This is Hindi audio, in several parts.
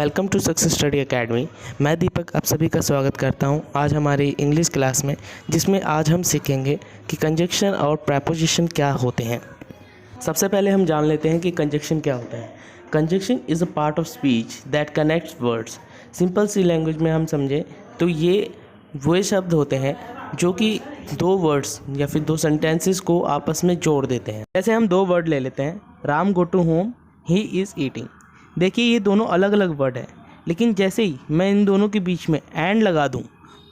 Welcome to success study academy. मैं दीपक आप सभी का स्वागत करता हूं आज हमारी इंग्लिश क्लास में, जिसमें आज हम सीखेंगे कि कंजक्शन और प्रेपोजिशन क्या होते हैं। सबसे पहले हम जान लेते हैं कि कंजक्शन क्या होता है। Conjunction is a part of speech that connects words. Simple सी लैंग्वेज में हम समझें तो ये वो शब्द होते हैं जो कि दो वर्ड्स या फिर दो सेंटेंसेस को आपस में जोड़ देते हैं। जैसे हम दो वर्ड ले लेते हैं, Ram go to home, he is eating. देखिए ये दोनों अलग अलग वर्ड हैं, लेकिन जैसे ही मैं इन दोनों के बीच में एंड लगा दूं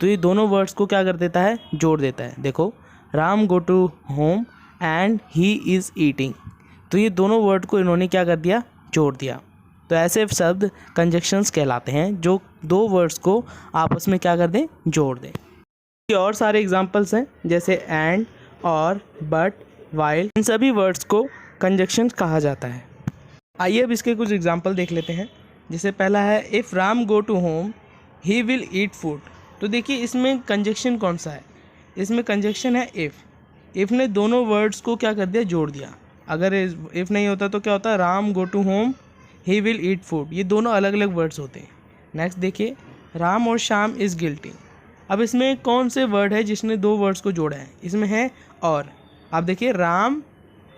तो ये दोनों वर्ड्स को क्या कर देता है, जोड़ देता है। देखो, Ram go to home and he is eating, तो ये दोनों वर्ड को इन्होंने क्या कर दिया, जोड़ दिया। तो ऐसे शब्द कंजक्शंस कहलाते हैं जो दो वर्ड्स को आपस में क्या कर दें, जोड़ दें। ये और सारे एग्जांपल्स हैं जैसे एंड, और, बट, वाइल। इन सभी वर्ड्स को कंजक्शंस कहा जाता है। आइए अब इसके कुछ एग्जांपल देख लेते हैं। जैसे पहला है, if Ram go to home he will eat food. तो देखिए इसमें कंजक्शन कौन सा है, इसमें कंजक्शन है इफ़। इफ़ ने दोनों वर्ड्स को क्या कर दिया, जोड़ दिया। अगर इफ़ नहीं होता तो क्या होता, Ram go to home he will eat food, ये दोनों अलग अलग वर्ड्स होते हैं। नेक्स्ट देखिए, राम और श्याम इज़ गिल्टी। अब इसमें कौन से वर्ड है जिसने दो वर्ड्स को जोड़ा है, इसमें है और। अब देखिए राम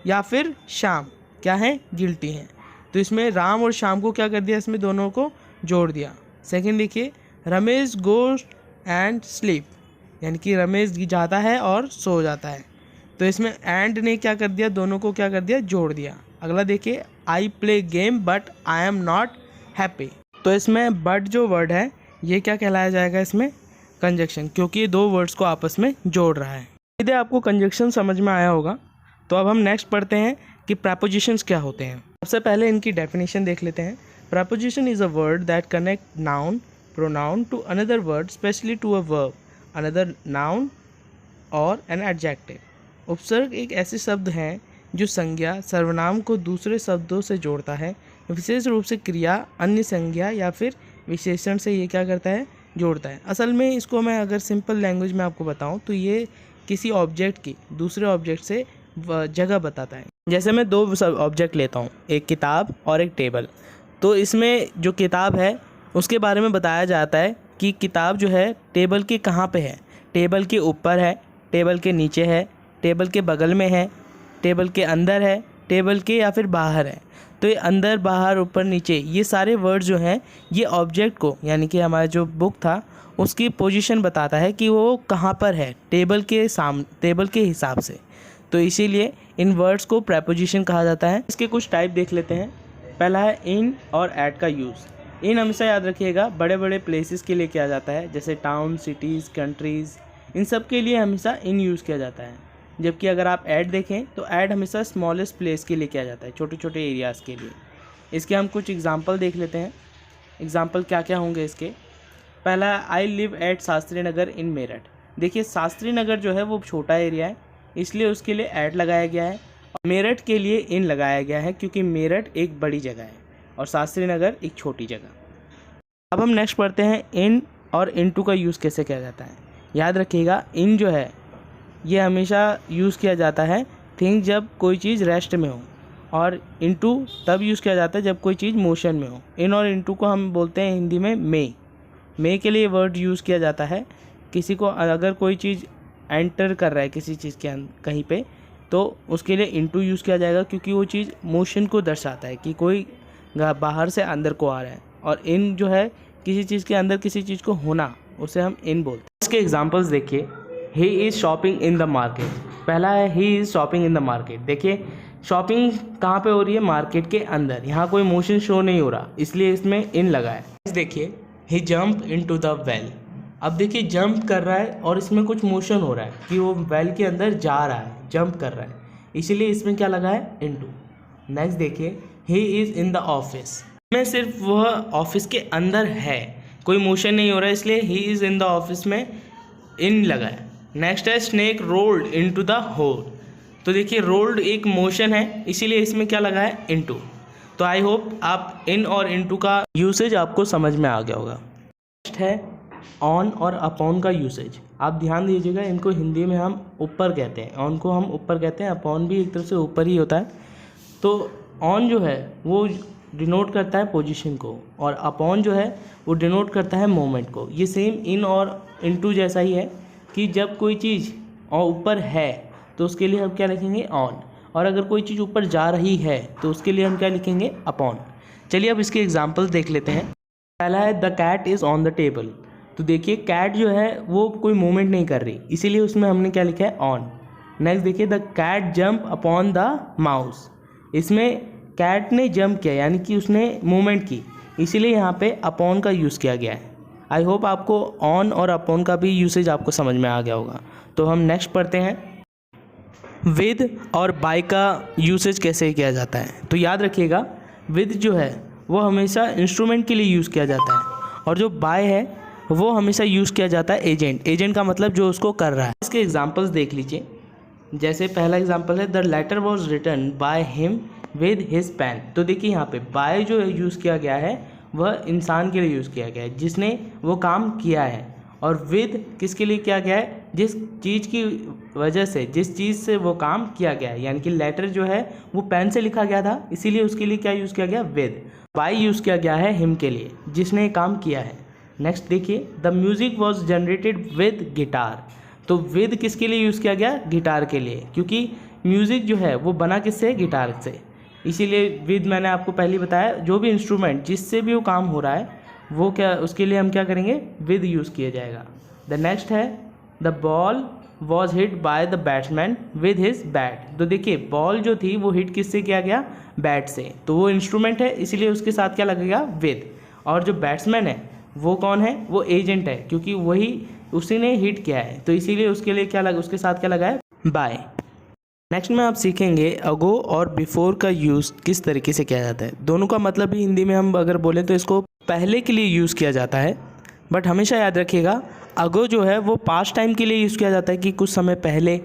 या फिर श्याम क्या है, गिल्टी हैं, तो इसमें राम और श्याम को क्या कर दिया, इसमें दोनों को जोड़ दिया। सेकंड देखिए, रमेश गोज एंड स्लीप, यानी कि रमेश जाता है और सो जाता है, तो इसमें एंड ने क्या कर दिया, दोनों को क्या कर दिया, जोड़ दिया। अगला देखिए, I play game but I am not happy. तो इसमें बट जो वर्ड है ये क्या कहलाया जाएगा, इसमें कंजक्शन, क्योंकि ये दो वर्ड्स को आपस में जोड़ रहा है। यदि आपको कंजक्शन समझ में आया होगा तो अब हम नेक्स्ट पढ़ते हैं कि प्रेपोजिशंस क्या होते हैं। सबसे पहले इनकी डेफिनेशन देख लेते हैं। Preposition is a word that connect noun pronoun to another word, especially to a verb, another noun और एन एडजेक्टिव। उपसर्ग एक ऐसे शब्द हैं जो संज्ञा सर्वनाम को दूसरे शब्दों से जोड़ता है, विशेष रूप से क्रिया, अन्य संज्ञा या फिर विशेषण से ये क्या करता है, जोड़ता है। असल में इसको मैं अगर सिंपल लैंग्वेज में आपको बताऊं तो ये किसी ऑब्जेक्ट की दूसरे ऑब्जेक्ट से जगह बताता है। जैसे मैं दो ऑब्जेक्ट लेता हूँ, एक किताब और एक टेबल। तो इसमें जो किताब है उसके बारे में बताया जाता है कि किताब जो है टेबल के कहाँ पे है, टेबल के ऊपर है, टेबल के नीचे है, टेबल के बगल में है, टेबल के अंदर है, टेबल के या फिर बाहर है। तो ये अंदर, बाहर, ऊपर, नीचे, ये सारे वर्ड जो हैं ये ऑब्जेक्ट को, यानी कि हमारा जो बुक था उसकी पोजीशन बताता है कि वो कहाँ पर है, टेबल के हिसाब से। तो इसीलिए इन वर्ड्स को प्रेपोजिशन कहा जाता है। इसके कुछ टाइप देख लेते हैं। पहला है इन और ऐट का यूज़। इन हमेशा याद रखिएगा बड़े बड़े प्लेसेस के लिए किया जाता है, जैसे टाउन, सिटीज़, कंट्रीज़, इन सब के लिए हमेशा इन यूज़ किया जाता है। जबकि अगर आप ऐड देखें तो ऐड हमेशा स्मॉलेस्ट प्लेस के लिए किया जाता है, छोटे छोटे एरियाज़ के लिए। इसके हम कुछ एग्जांपल देख लेते हैं। एग्जांपल क्या क्या होंगे इसके। पहला, I live at Shastri Nagar इन मेरठ। देखिए शास्त्री नगर जो है वो छोटा एरिया है, इसलिए उसके लिए ऐड लगाया गया है, और मेरठ के लिए इन लगाया गया है क्योंकि मेरठ एक बड़ी जगह है और शास्त्री नगर एक छोटी जगह। अब हम नेक्स्ट पढ़ते हैं, इन और इनटू का यूज़ कैसे किया जाता है। याद रखिएगा इन जो है ये हमेशा यूज़ किया जाता है थिंग जब कोई चीज़ रेस्ट में हो, और इनटू तब यूज़ किया जाता है जब कोई चीज़ मोशन में हो। इन और इनटू को हम बोलते हैं हिंदी में मे के लिए वर्ड यूज़ किया जाता है। किसी को अगर कोई चीज़ एंटर कर रहा है किसी चीज़ के कहीं पे, तो उसके लिए इनटू यूज़ किया जाएगा क्योंकि वो चीज़ मोशन को दर्शाता है कि कोई बाहर से अंदर को आ रहा है। और इन जो है किसी चीज़ के अंदर किसी चीज़ को होना, उसे हम इन बोलते हैं। इसके एग्जांपल्स देखिए, he is shopping in the market. पहला है he is shopping in the market. देखिए शॉपिंग कहाँ पे हो रही है, मार्केट के अंदर, यहाँ कोई मोशन शो नहीं हो रहा, इसलिए इसमें इन लगा है। देखिए, ही जंप इनटू द वेल। अब देखिए जंप कर रहा है और इसमें कुछ मोशन हो रहा है कि वो वेल के अंदर जा रहा है, जंप कर रहा है, इसीलिए इसमें क्या लगा है, इनटू। नेक्स्ट देखिए, ही इज़ इन द ऑफिस। में सिर्फ वह ऑफिस के अंदर है, कोई मोशन नहीं हो रहा है, इसलिए he is in the office में इन लगा है। नेक्स्ट है, snake rolled into the hole. तो देखिए रोल्ड एक मोशन है, इसीलिए इसमें क्या लगा है, इनटू। तो आई होप आप इन और इनटू का यूसेज आपको समझ में आ गया होगा। नेक्स्ट है ऑन और अपॉन का यूसेज। आप ध्यान दीजिएगा, इनको हिंदी में हम ऊपर कहते हैं, ऑन को हम ऊपर कहते हैं, अपॉन भी एक तरफ से ऊपर ही होता है। तो ऑन जो है वो डिनोट करता है पोजीशन को और अपॉन जो है वो डिनोट करता है मोमेंट को। ये सेम इन और इनटू जैसा ही है कि जब कोई चीज़ ऊपर है तो उसके लिए हम क्या लिखेंगे ऑन, और अगर कोई चीज़ ऊपर जा रही है तो उसके लिए हम क्या लिखेंगे अपॉन। चलिए अब इसके एग्जाम्पल देख लेते हैं। पहला है the cat is on the table. तो देखिए कैट जो है वो कोई मूवमेंट नहीं कर रही, इसीलिए उसमें हमने क्या लिखा है ऑन। नेक्स्ट देखिए the cat jump upon the mouse. इसमें कैट ने जंप किया यानी कि उसने मूवमेंट की, इसीलिए यहाँ पे अपॉन का यूज़ किया गया है। आई होप आपको ऑन और अपॉन का भी यूसेज आपको समझ में आ गया होगा। तो हम नेक्स्ट पढ़ते हैं विद और बाय का यूसेज कैसे किया जाता है। तो याद रखिएगा विद जो है वो हमेशा इंस्ट्रूमेंट के लिए यूज़ किया जाता है और जो बाय है वो हमेशा यूज़ किया जाता है एजेंट। एजेंट का मतलब जो उसको कर रहा है। इसके एग्जांपल्स देख लीजिए। जैसे पहला एग्जांपल है the letter was written by him with his pen. तो देखिए यहाँ पे बाय जो यूज़ किया गया है वह इंसान के लिए यूज़ किया गया है जिसने वो काम किया है, और विद किसके लिए किया गया है, जिस चीज़ की वजह से, जिस चीज़ से वो काम किया गया है। यानी कि लेटर जो है वो पेन से लिखा गया था, इसीलिए उसके लिए क्या यूज़ किया गया विद। बाय यूज़ किया गया है हिम के लिए जिसने काम किया है। नेक्स्ट देखिए the music was generated with guitar. तो विद किसके लिए यूज़ किया गया, गिटार के लिए, क्योंकि म्यूज़िक जो है वो बना किससे, गिटार से, इसीलिए विद मैंने आपको पहले बताया जो भी इंस्ट्रूमेंट जिससे भी वो काम हो रहा है वो क्या, उसके लिए हम क्या करेंगे विद यूज़ किया जाएगा। द नेक्स्ट है the ball was hit by the batsman with his bat. तो देखिए बॉल जो थी वो हिट किससे किया गया, बैट से, तो वो इंस्ट्रूमेंट है इसीलिए उसके साथ क्या लगेगा विद। और जो बैट्समैन है वो कौन है, वो एजेंट है, क्योंकि वही उसी ने हिट किया है, तो इसीलिए उसके लिए क्या लगा, उसके साथ क्या लगा है बाय। नेक्स्ट में आप सीखेंगे अगो और बिफोर का यूज़ किस तरीके से किया जाता है। दोनों का मतलब भी हिंदी में हम अगर बोलें तो इसको पहले के लिए यूज़ किया जाता है, बट हमेशा याद रखिएगा अगो जो है वो पास्ट टाइम के लिए यूज़ किया जाता है कि कुछ समय पहले,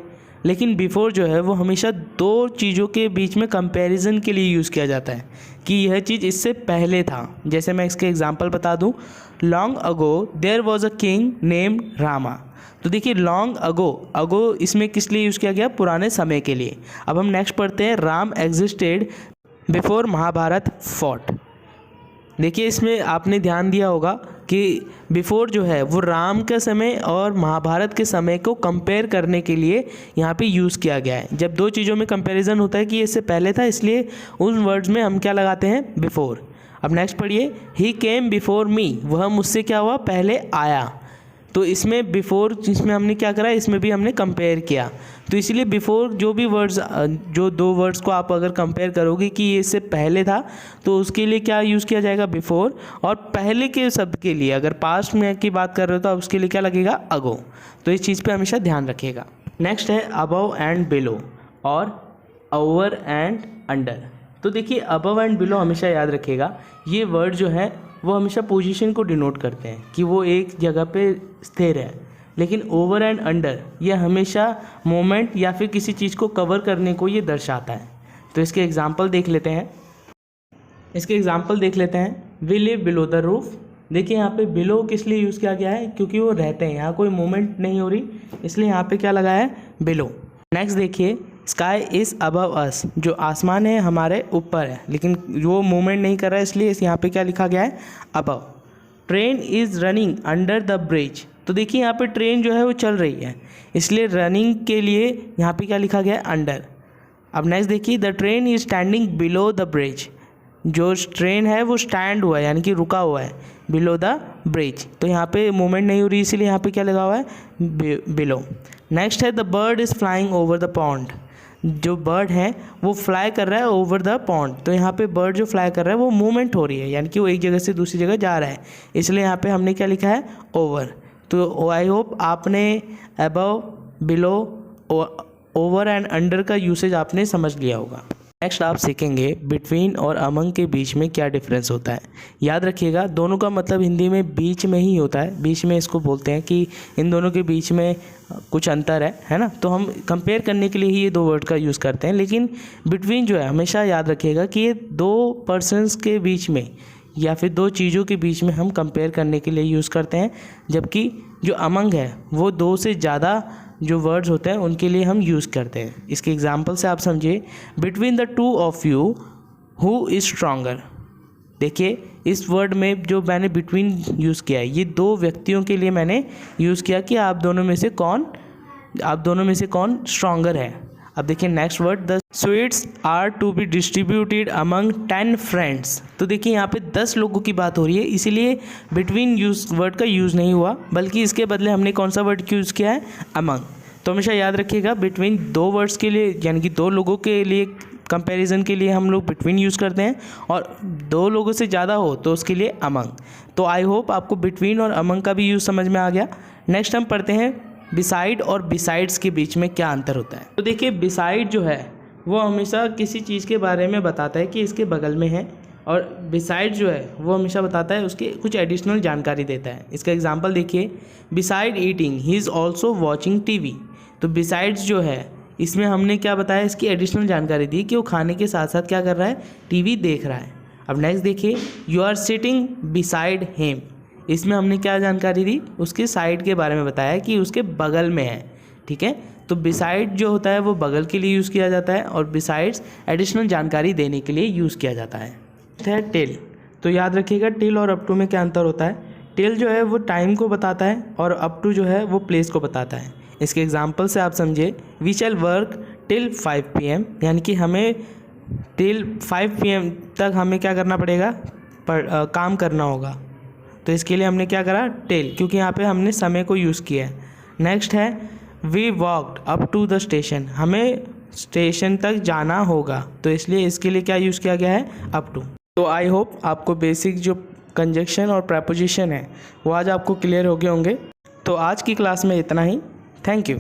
लेकिन बिफोर जो है वो हमेशा दो चीज़ों के बीच में कंपैरिजन के लिए यूज़ किया जाता है कि यह चीज़ इससे पहले था। जैसे मैं इसके एग्जांपल बता दूं, long ago there was a king named Rama. तो देखिए लॉन्ग अगो, अगो इसमें किस लिए यूज़ किया गया, पुराने समय के लिए। अब हम नेक्स्ट पढ़ते हैं Ram existed before Mahabharat fought. देखिए इसमें आपने ध्यान दिया होगा कि बिफोर जो है वो राम के समय और महाभारत के समय को कंपेयर करने के लिए यहाँ पे यूज़ किया गया है। जब दो चीज़ों में कंपैरिजन होता है कि इससे पहले था, इसलिए उन वर्ड्स में हम क्या लगाते हैं, बिफोर। अब नेक्स्ट पढ़िए ही केम बिफोर मी, वह मुझसे क्या हुआ, पहले आया। तो इसमें बिफोर जिसमें हमने क्या करा, इसमें भी हमने कंपेयर किया, तो इसलिए बिफोर जो भी वर्ड्स, जो दो वर्ड्स को आप अगर कंपेयर करोगे कि ये इससे पहले था तो उसके लिए क्या यूज़ किया जाएगा, बिफोर। और पहले के शब्द के लिए अगर पास्ट में की बात कर रहे हो तो उसके लिए क्या लगेगा, अगो। तो इस चीज़ पे हमेशा ध्यान रखिएगा। नेक्स्ट है अबव एंड बिलो और ओवर एंड अंडर। तो देखिए अबव एंड बिलो हमेशा याद रखिएगा, ये वर्ड जो है वो हमेशा पोजीशन को डिनोट करते हैं कि वो एक जगह पे स्थिर है, लेकिन ओवर एंड अंडर ये हमेशा मोमेंट या फिर किसी चीज़ को कवर करने को ये दर्शाता है। तो इसके एग्जांपल देख लेते हैं। We live below the roof. देखिए यहाँ पे बिलो किस लिए यूज़ किया गया है, क्योंकि वो रहते हैं, यहाँ कोई मूवमेंट नहीं हो रही, इसलिए यहाँ पे क्या लगा है, बिलो। नेक्स्ट देखिए स्काई इज़ अबव अस, जो आसमान है हमारे ऊपर है, लेकिन वो मूवमेंट नहीं कर रहा है, इसलिए यहाँ पे क्या लिखा गया है, above. Train is running under the bridge. तो देखिए यहाँ पे ट्रेन जो है वो चल रही है, इसलिए रनिंग के लिए यहाँ पे क्या लिखा गया है, अंडर। अब नेक्स्ट देखिए the train is standing below the bridge. जो ट्रेन है वो स्टैंड हुआ है यानी कि रुका हुआ है बिलो द ब्रिज, तो यहाँ पे मूवमेंट नहीं हो रही, इसीलिए यहाँ पे क्या लगा हुआ है, बिलो। नेक्स्ट है the bird is flying over the pond. जो बर्ड है वो फ्लाई कर रहा है ओवर द पॉन्ड, तो यहाँ पे बर्ड जो फ्लाई कर रहा है वो मूवमेंट हो रही है, यानी कि वो एक जगह से दूसरी जगह जा रहा है, इसलिए यहाँ पे हमने क्या लिखा है, ओवर। तो आई होप आपने above, below, over and under का यूसेज आपने समझ लिया होगा। नेक्स्ट आप सीखेंगे बिटवीन और अमंग के बीच में क्या डिफरेंस होता है। याद रखिएगा दोनों का मतलब हिंदी में बीच में ही होता है, बीच में इसको बोलते हैं कि इन दोनों के बीच में कुछ अंतर है ना, तो हम कंपेयर करने के लिए ही ये दो वर्ड का यूज़ करते हैं। लेकिन बिटवीन जो है हमेशा याद रखिएगा कि ये दो पर्सन्स के बीच में या फिर दो चीज़ों के बीच में हम कंपेयर करने के लिए यूज़ करते हैं, जबकि जो अमंग है वो दो से ज़्यादा जो वर्ड्स होते हैं उनके लिए हम यूज़ करते हैं। इसके एग्जांपल से आप समझिए between the two of you who is stronger. देखिए इस वर्ड में जो मैंने बिटवीन यूज़ किया है, ये दो व्यक्तियों के लिए मैंने यूज़ किया कि आप दोनों में से कौन स्ट्रॉन्गर है। अब देखिए next word, the sweets are to be distributed among 10 friends. तो देखिए यहाँ पे 10 लोगों की बात हो रही है, इसीलिए बिटवीन यूज़ वर्ड का यूज़ नहीं हुआ, बल्कि इसके बदले हमने कौन सा वर्ड यूज़ किया है, अमंग। तो हमेशा याद रखिएगा बिटवीन दो वर्ड्स के लिए, यानी कि दो लोगों के लिए कंपैरिजन के लिए हम लोग बिटवीन यूज़ करते हैं, और दो लोगों से ज़्यादा हो तो उसके लिए अमंग। तो आई होप आपको बिटवीन और अमंग का भी यूज़ समझ में आ गया। नेक्स्ट हम पढ़ते हैं बिसाइड और बिसाइड्स के बीच में क्या अंतर होता है। तो देखिए बिसाइड जो है वो हमेशा किसी चीज़ के बारे में बताता है कि इसके बगल में है, और बिसाइड जो है वो हमेशा बताता है उसके कुछ एडिशनल जानकारी देता है। इसका एग्जांपल देखिए, beside eating he is also watching TV. तो बिसाइड्स जो है इसमें हमने क्या बताया, इसकी एडिशनल जानकारी दी कि वो खाने के साथ साथ क्या कर रहा है, टीवी देख रहा है। अब नेक्स्ट देखिए, you are sitting beside him. इसमें हमने क्या जानकारी दी, उसके साइड के बारे में बताया कि उसके बगल में है। ठीक है, तो बिसाइड जो होता है वो बगल के लिए यूज़ किया जाता है, और बिसाइड्स एडिशनल जानकारी देने के लिए यूज़ किया जाता है। टिल। तो याद रखिएगा टिल और अप टू में क्या अंतर होता है। टिल जो है वो टाइम को बताता है, और अप टू जो है वो प्लेस को बताता है। इसके एग्जाम्पल से आप समझिए, we shall work till 5 PM, यानी कि हमें टिल 5 PM तक हमें क्या करना पड़ेगा, काम करना होगा। तो इसके लिए हमने क्या करा, टिल, क्योंकि यहाँ पे हमने समय को यूज़ किया है। नेक्स्ट है we walked up to the station, हमें स्टेशन तक जाना होगा, तो इसलिए इसके लिए क्या यूज़ किया गया है, अप टू। तो आई होप आपको बेसिक जो कंजक्शन और प्रेपोजिशन है वो आज आपको क्लियर हो गए होंगे। तो आज की क्लास में इतना ही। Thank you.